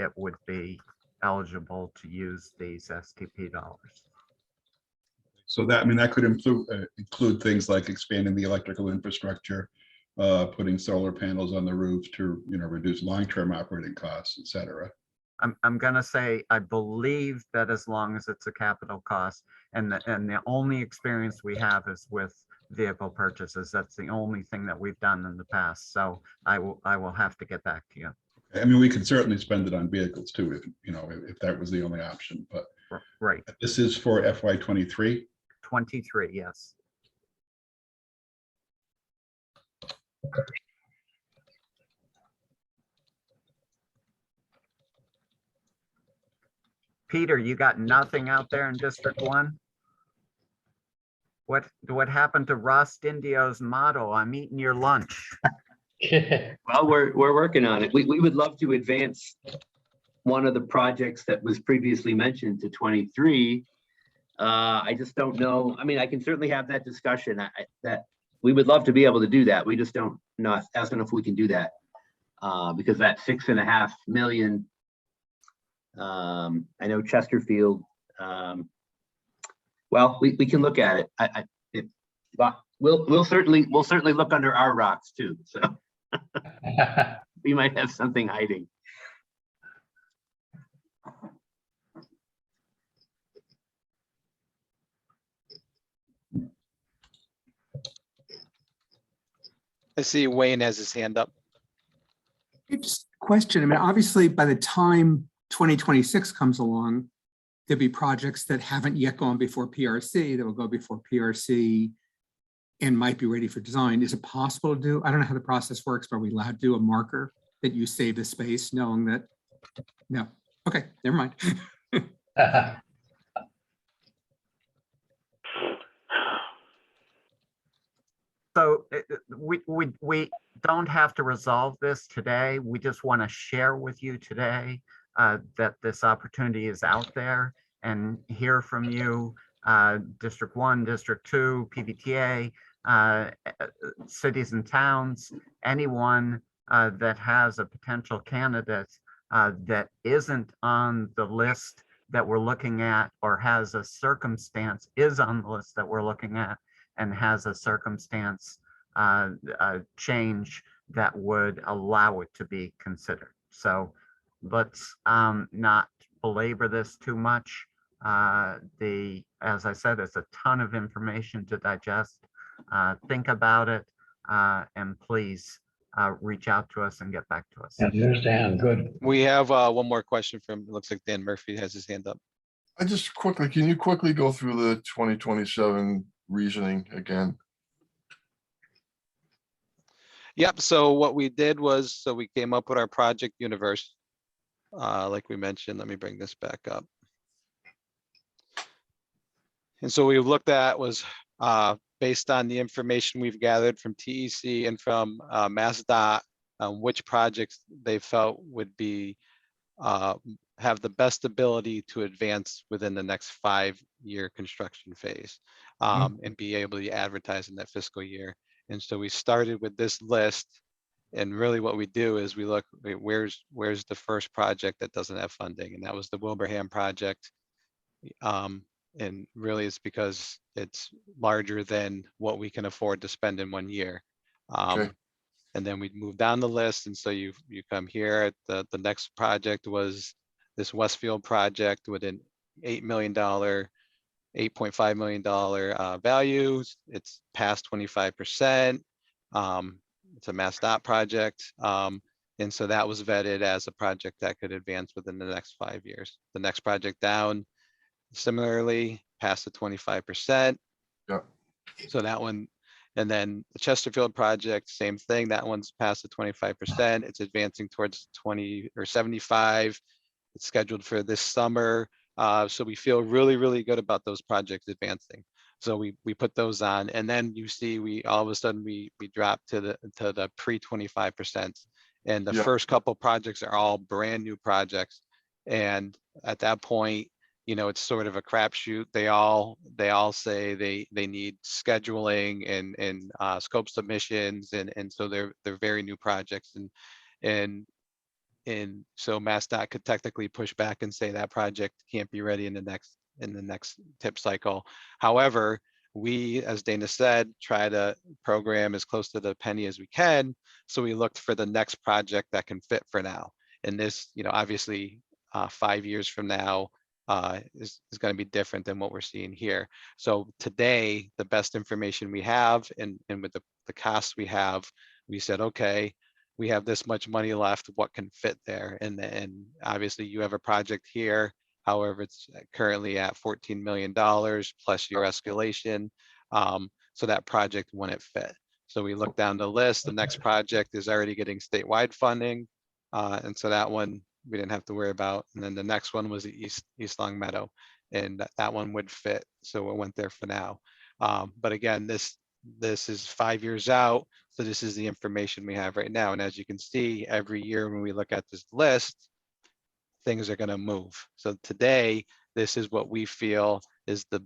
it would be eligible to use these STP dollars. So that, I mean, that could include things like expanding the electrical infrastructure, putting solar panels on the roof to, you know, reduce long-term operating costs, et cetera. I'm gonna say, I believe that as long as it's a capital cost, and the only experience we have is with vehicle purchases. That's the only thing that we've done in the past. So I will have to get back to you. I mean, we could certainly spend it on vehicles too, if, you know, if that was the only option, but Right, this is for FY23. 23, yes. Peter, you got nothing out there in District 1? what happened to Ross Indio's motto? I'm eating your lunch. Well, we're working on it. We would love to advance one of the projects that was previously mentioned to 23. I just don't know. I mean, I can certainly have that discussion. That we would love to be able to do that. We just don't know if we can do that. Because that 6.5 million, I know Chesterfield, well, we can look at it. But we'll certainly look under our rocks too. So we might have something hiding. I see Wayne has his hand up. Just a question. I mean, obviously, by the time 2026 comes along, there'll be projects that haven't yet gone before PRC that will go before PRC and might be ready for design. Is it possible to do? I don't know how the process works, but are we allowed to do a marker that you save the space knowing that? No. Okay, never mind. So we don't have to resolve this today. We just want to share with you today that this opportunity is out there and hear from you, District 1, District 2, PVTA, cities and towns, anyone that has a potential candidate that isn't on the list that we're looking at or has a circumstance, is on the list that we're looking at and has a circumstance change that would allow it to be considered. So let's not belabor this too much. As I said, it's a ton of information to digest. Think about it and please reach out to us and get back to us. I understand, good. We have one more question from, it looks like Dan Murphy has his hand up. I just quickly, can you quickly go through the 2027 reasoning again? Yep, so what we did was, so we came up with our project universe. Like we mentioned, let me bring this back up. And so we looked at was based on the information we've gathered from TEC and from MassDOT, which projects they felt would be have the best ability to advance within the next 5-year construction phase and be able to advertise in that fiscal year. And so we started with this list, and really what we do is we look, where's the first project that doesn't have funding, and that was the Wilbraham project. And really it's because it's larger than what we can afford to spend in 1 year. Okay. And then we move down the list, and so you come here. The next project was this Westfield project with an $8 million, $8.5 million value. It's past 25%. It's a MassDOT project. And so that was vetted as a project that could advance within the next 5 years. The next project down, similarly, past the 25%. Yeah. So that one, and then the Chesterfield project, same thing. That one's past the 25%. It's advancing towards 20 or 75. It's scheduled for this summer. So we feel really, really good about those projects advancing. So we put those on, and then you see we all of a sudden we drop to the pre 25%, and the first couple projects are all brand new projects. And at that point, you know, it's sort of a crapshoot. They all say they need scheduling and scope submissions, and so they're very new projects, and so MassDOT could technically push back and say that project can't be ready in the next tip cycle. However, we, as Dana said, try to program as close to the penny as we can. So we looked for the next project that can fit for now. And this, you know, obviously 5 years from now is going to be different than what we're seeing here. So today, the best information we have, and with the costs we have, we said, okay, we have this much money left, what can fit there? And obviously you have a project here. However, it's currently at $14 million plus your escalation. So that project wouldn't fit. So we look down the list, the next project is already getting statewide funding. And so that one we didn't have to worry about. And then the next one was the East Long Meadow, and that one would fit. So it went there for now. But again, this is 5 years out. So this is the information we have right now. And as you can see, every year when we look at this list, things are going to move. So today, this is what we feel is the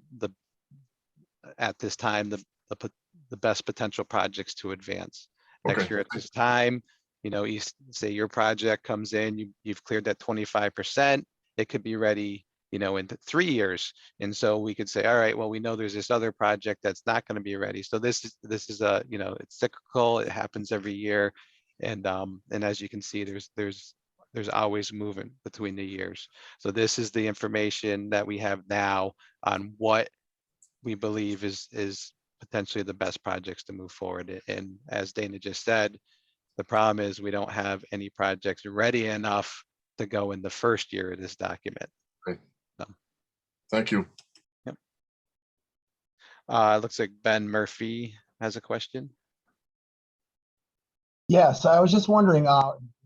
at this time, the best potential projects to advance. Next Okay. year at this time, you know, you say your project comes in, you've cleared that 25%, it could be ready, you know, in 3 years. And so we could say, all right, well, we know there's this other project that's not going to be ready. So this is a, you know, it's cyclical, it happens every year. And as you can see, there's always movement between the years. So this is the information that we have now on what we believe is potentially the best projects to move forward. And as Dana just said, the problem is we don't have any projects ready enough to go in the first year of this document. Great. So, Thank you. yep. Looks like Ben Murphy has a question. Yes, I was just wondering,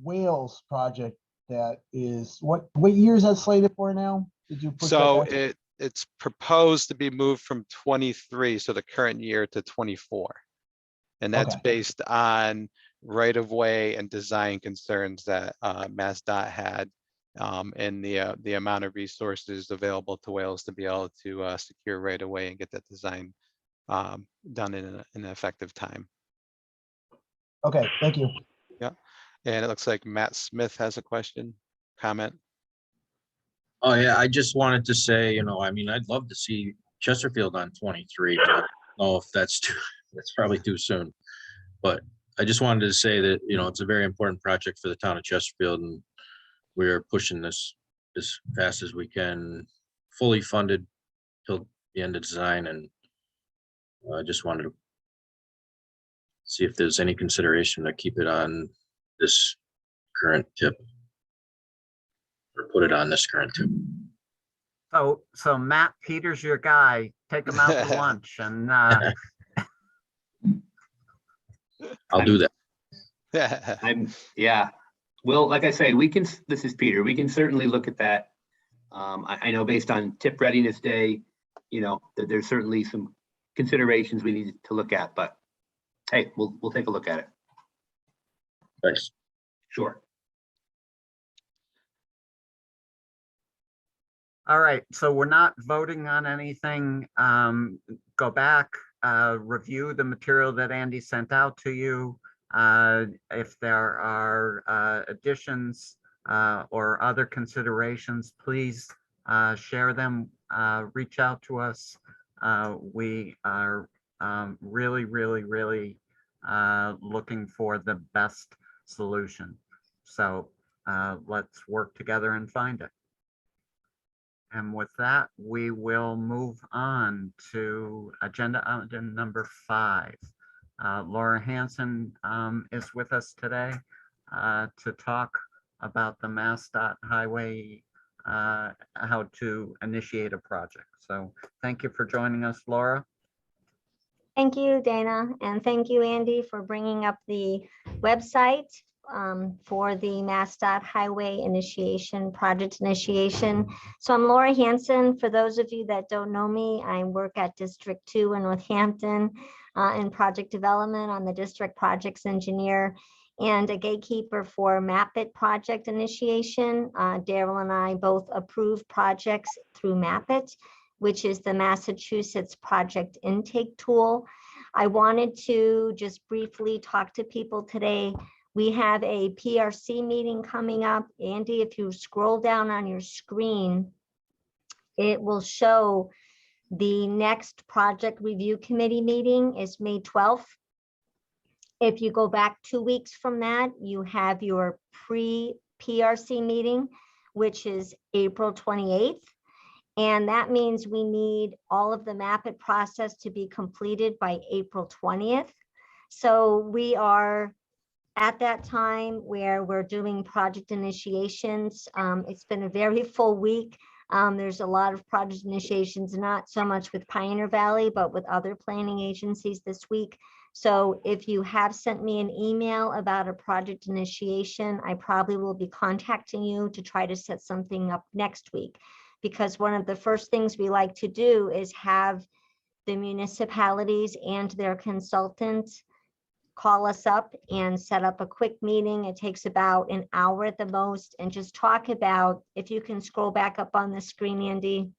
Wales project that is, what year is that slated for now? Did you push So that back? it's proposed to be moved from 23, so the current year, to 24. And that's Okay. based on right-of-way and design concerns that MassDOT had, and the amount of resources available to Wales to be able to secure right-of-way and get that design done in an effective time. Okay, thank you. Yeah, and it looks like Matt Smith has a question, comment. Oh, yeah, I just wanted to say, you know, I mean, I'd love to see Chesterfield on 23, but I don't know if that's probably too soon. But I just wanted to say that, you know, it's a very important project for the town of Chesterfield, and we're pushing this as fast as we can, fully funded till the end of design. And I just wanted to see if there's any consideration to keep it on this current tip, or put it on this current tip. So Matt Peters, your guy, take him out to lunch and I'll do that. Yeah. Well, like I said, this is Peter. We can certainly look at that. I know based on tip readiness day, you know, that there's certainly some considerations we need to look at, but hey, we'll take a look at it. Thanks. Sure. all right, so we're not voting on anything. Go back, review the material that Andy sent out to you. If there are additions or other considerations, please share them, reach out to us. We are really, really, really looking for the best solution. So let's work together and find it. And with that, we will move on to agenda item number 5. Laura Hanson is with us today to talk about the MassDOT highway, how to initiate a project. So thank you for joining us, Laura. Thank you, Dana, and thank you, Andy, for bringing up the website for the MassDOT Highway Initiation, Project Initiation. So I'm Laura Hanson. For those of you that don't know me, I work at District 2 in Northampton in project development. I'm the district projects engineer and a gatekeeper for MAPIT project initiation. Daryl and I both approve projects through MAPIT, which is the Massachusetts project intake tool. I wanted to just briefly talk to people today. We have a PRC meeting coming up. Andy, if you scroll down on your screen, it will show the next project review committee meeting is May 12th. If you go back 2 weeks from that, you have your pre-PRC meeting, which is April 28th. And that means we need all of the MAPIT process to be completed by April 20th. So we are at that time where we're doing project initiations. It's been a very full week. There's a lot of project initiations, not so much with Pioneer Valley, but with other planning agencies this week. So if you have sent me an email about a project initiation, I probably will be contacting you to try to set something up next week. Because one of the first things we like to do is have the municipalities and their consultants call us up and set up a quick meeting. It takes about an hour at the most, and just talk about, if you can scroll back up on the screen, Andy,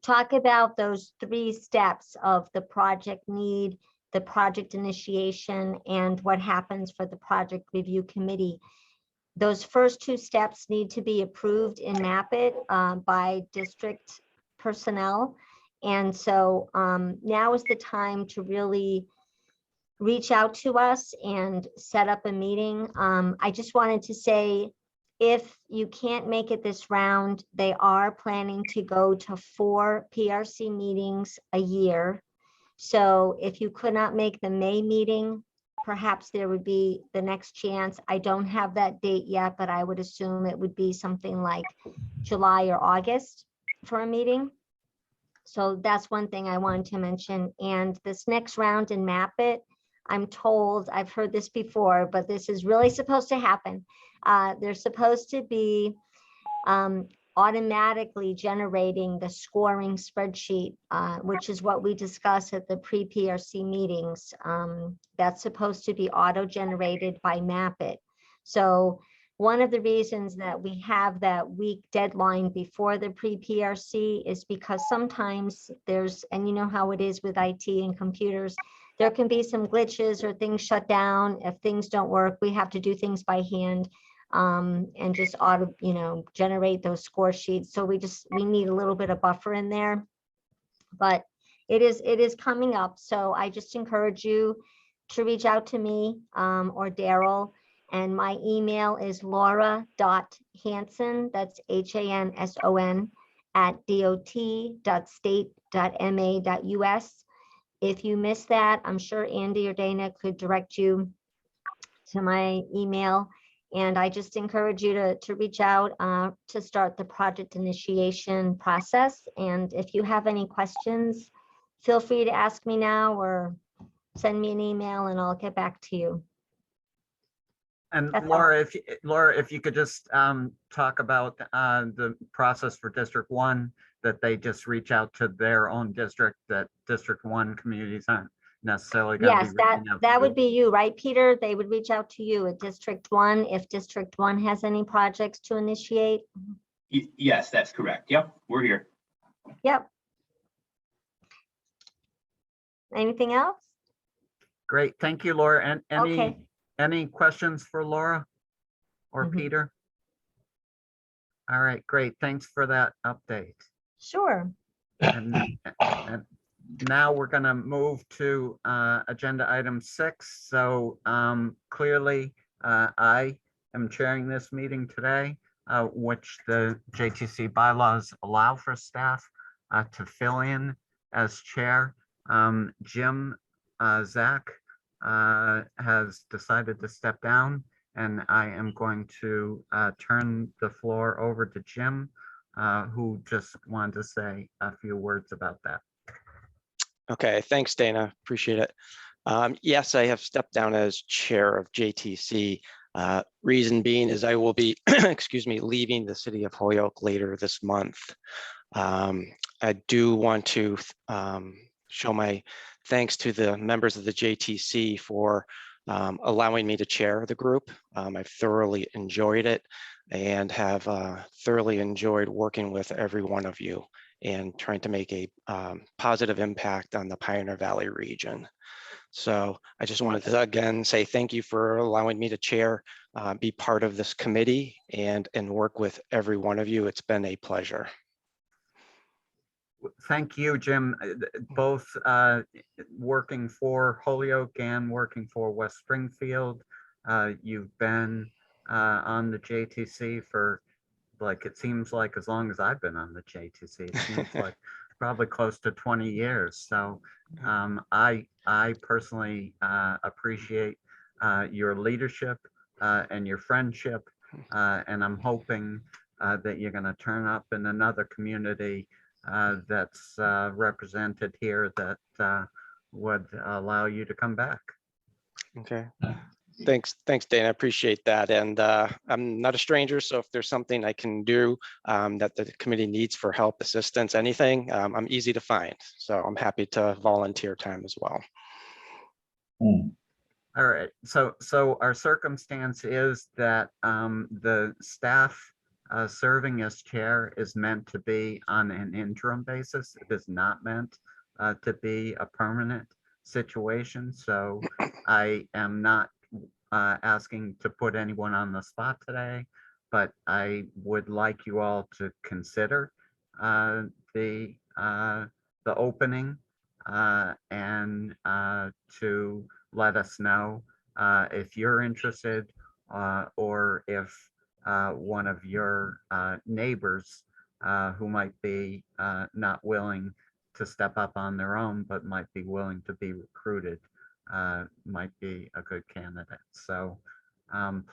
talk about those 3 steps of the project need, the project initiation, and what happens for the project review committee. Those first 2 steps need to be approved in MAPIT by district personnel. And so now is the time to really reach out to us and set up a meeting. I just wanted to say, if you can't make it this round, they are planning to go to 4 PRC meetings a year. So if you could not make the May meeting, perhaps there would be the next chance. I don't have that date yet, but I would assume it would be something like July or August for a meeting. So that's one thing I wanted to mention. And this next round in MAPIT, I'm told, I've heard this before, but this is really supposed to happen. They're supposed to be automatically generating the scoring spreadsheet, which is what we discussed at the pre-PRC meetings. That's supposed to be auto-generated by MAPIT. So one of the reasons that we have that week deadline before the pre-PRC is because sometimes there's, and you know how it is with IT and computers, there can be some glitches or things shut down. If things don't work, we have to do things by hand and just auto, generate those score sheets. So we need a little bit of buffer in there, but it is coming up. So I just encourage you to reach out to me or Daryl, and my email is laura.hanson, that's HANSON @dot.state.ma.us. If you miss that, I'm sure Andy or Dana could direct you to my email. And I just encourage you to reach out to start the project initiation process. And if you have any questions, feel free to ask me now or send me an email and I'll get back to you. And That's Laura, if you could just talk about the process for District 1, that they just reach out to their own district, that District 1 communities aren't necessarily going to be Yes, reaching out. that would be you, right, Peter? They would reach out to you at District 1 if District 1 has any projects to initiate. Yes, that's correct. Yep, we're here. Yep. Anything else? Great, thank you, Laura. And Okay. any questions for Laura or Peter? All right, great. Thanks for that update. Sure. And now we're going to move to agenda item 6. So clearly, I am chairing this meeting today, which the JTC bylaws allow for staff to fill in as chair. Jim Zach has decided to step down, and I am going to turn the floor over to Jim, who just wanted to say a few words about that. Okay, thanks, Dana. Appreciate it. Yes, I have stepped down as chair of JTC. Reason being is I will be, excuse me, leaving the city of Holyoke later this month. I do want to show my thanks to the members of the JTC for allowing me to chair the group. I've thoroughly enjoyed it and have thoroughly enjoyed working with every one of you and trying to make a positive impact on the Pioneer Valley region. So I just wanted to again say thank you for allowing me to chair, be part of this committee and work with every one of you. It's been a pleasure. Thank you, Jim, both working for Holyoke and working for West Springfield. You've been on the JTC for, like, it seems like as long as I've been on the JTC, it seems like probably close to 20 years. So I personally appreciate your leadership and your friendship, and I'm hoping that you're going to turn up in another community that's represented here that would allow you to come back. Okay. Thanks, Dana. I appreciate that. And I'm not a stranger, so if there's something I can do that the committee needs for help, assistance, anything, I'm easy to find. So I'm happy to volunteer time as well. All right, so our circumstance is that the staff serving as chair is meant to be on an interim basis. It is not meant to be a permanent situation. So I am not asking to put anyone on the spot today, but I would like you all to consider the opening and to let us know if you're interested or if one of your neighbors who might be not willing to step up on their own, but might be willing to be recruited, might be a good candidate. So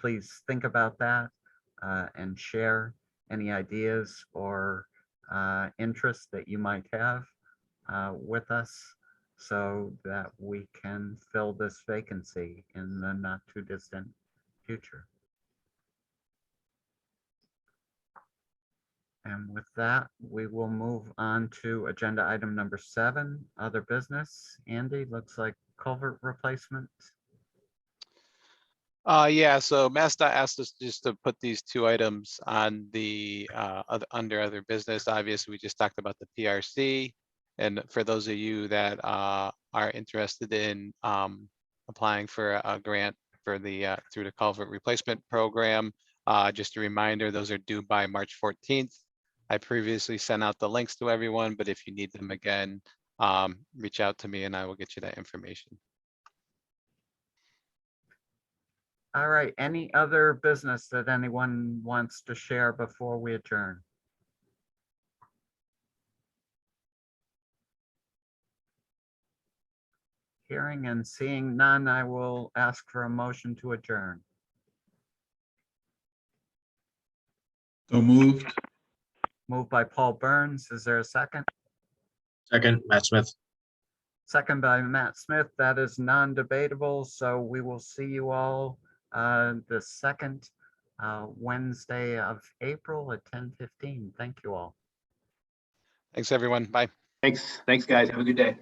please think about that and share any ideas or interests that you might have with us so that we can fill this vacancy in the not too distant future. And with that, we will move on to agenda item number 7, other business. Andy, looks like culvert replacement. Yeah, so MassDOT asked us just to put these 2 items on the under other business. Obviously, we just talked about the PRC. And for those of you that are interested in applying for a grant for the through the culvert replacement program, just a reminder, those are due by March 14th. I previously sent out the links to everyone, but if you need them again, reach out to me and I will get you that information. All right, any other business that anyone wants to share before we adjourn? Hearing and seeing none, I will ask for a motion to adjourn. So moved. Moved by Paul Burns. Is there a second? Second, Matt Smith. Second by Matt Smith. That is non-debatable. So we will see you all the second Wednesday of April at 10:15. Thank you all. Thanks, everyone. Bye. Thanks, guys. Have a good day.